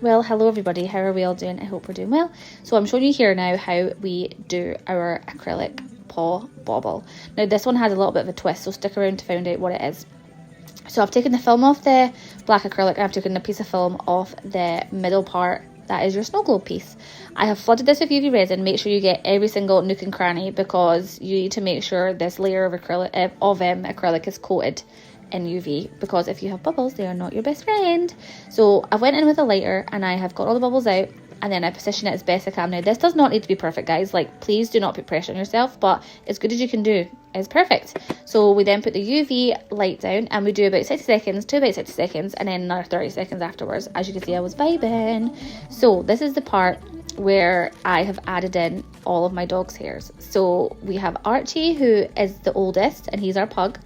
Well, hello everybody, how are we all doing? I hope we're doing well. So I'm showing you here now how we do our acrylic paw bauble. Now this one has a little bit of a twist, so stick around to find out what it is. So I've taken the film off the black acrylic and I've taken a piece of film off the middle part. That is your snow globe piece. I have flooded this with UV resin. Make sure you get every single nook and cranny because you need to make sure this layer of acrylic is coated in UV, because if you have bubbles, they are not your best friend. So I went in with a lighter and I have got all the bubbles out, and then I position it as best I can. Now this does not need to be perfect, guys, like please do not put pressure on yourself, but as good as you can do is perfect. So we then put the UV light down and we do about 60 seconds to about 60 seconds and then another 30 seconds afterwards. As you can see, I was vibing. So this is the part where I have added in all of my dog's hairs. So we have Archie, who is the oldest, and he's our pug.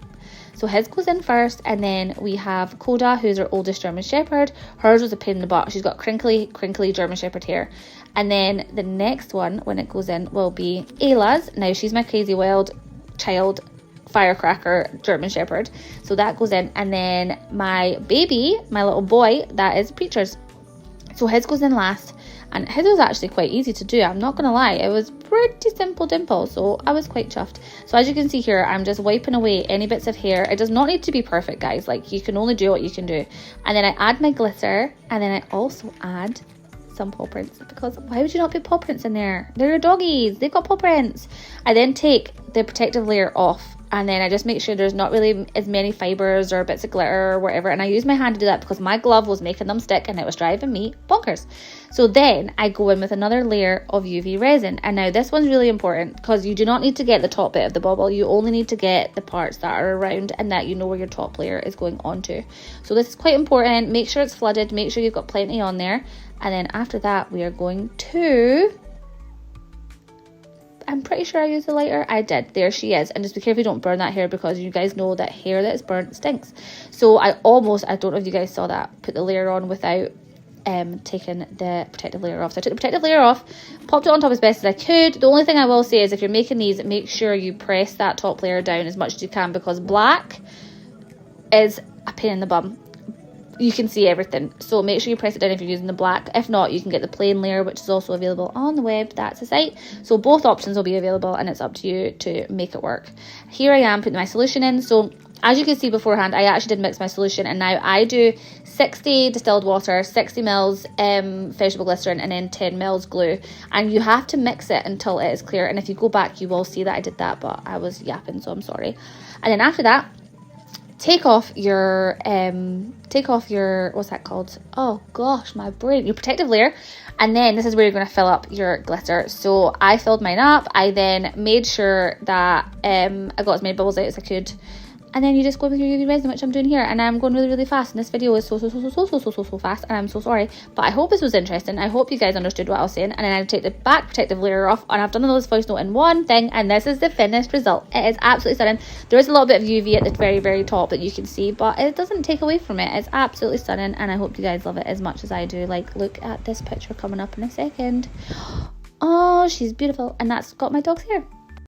So his goes in first, and then we have Coda, who's our oldest German Shepherd. Hers was a pain in the butt. She's got crinkly German Shepherd hair. And then the next one, when it goes in, will be Ayla's. Now, she's my crazy wild child firecracker German Shepherd. So that goes in. And then my baby, my little boy, that is Preacher's. So his goes in last. And his was actually quite easy to do, I'm not going to lie. It was pretty simple dimple, so I was quite chuffed. So as you can see here, I'm just wiping away any bits of hair. It does not need to be perfect, guys. Like, you can only do what you can do. And then I add my glitter, and then I also add some paw prints, because why would you not put paw prints in there? They're your doggies. They've got paw prints. I then take the protective layer off, and then I just make sure there's not really as many fibers or bits of glitter or whatever. And I use my hand to do that because my glove was making them stick and it was driving me bonkers. So then I go in with another layer of UV resin. And now this one's really important because you do not need to get the top bit of the bauble. You only need to get the parts that are around and that you know where your top layer is going onto. So this is quite important. Make sure it's flooded. Make sure you've got plenty on there. And then after that, we are going to... I'm pretty sure I used the lighter. I did. There she is. And just be careful you don't burn that hair, because you guys know that hair that is burnt stinks. So I don't know if you guys saw that, put the layer on without taking the protective layer off. So I took the protective layer off, popped it on top as best as I could. The only thing I will say is if you're making these, make sure you press that top layer down as much as you can, because black is a pain in the bum. You can see everything, so make sure you press it down if you're using the black. If not, you can get the plain layer, which is also available on the web. That's a site. So both options will be available, and it's up to you to make it work. Here I am putting my solution in. So as you can see beforehand, I actually did mix my solution, and now I do 60 distilled water, 60 mils vegetable glycerin, and then 10 mils glue. And you have to mix it until it is clear. And if you go back, you will see that I did that, but I was yapping, so I'm sorry. And then after that, take off your what's that called? Oh gosh, my brain. Your protective layer. And then this is where you're going to fill up your glitter. So I filled mine up. I then made sure that I got as many bubbles out as I could. And then you just go with your UV resin, which I'm doing here. And I'm going really, really fast. And this video is so fast. And I'm so sorry. But I hope this was interesting. I hope you guys understood what I was saying. And then I take the back protective layer off. And I've done this voice note in one thing. And this is the finished result. It is absolutely stunning. There is a little bit of UV at the very, very top that you can see. But it doesn't take away from it. It's absolutely stunning. And I hope you guys love it as much as I do. Like, look at this picture coming up in a second. Oh, she's beautiful. And that's got my dog's hair.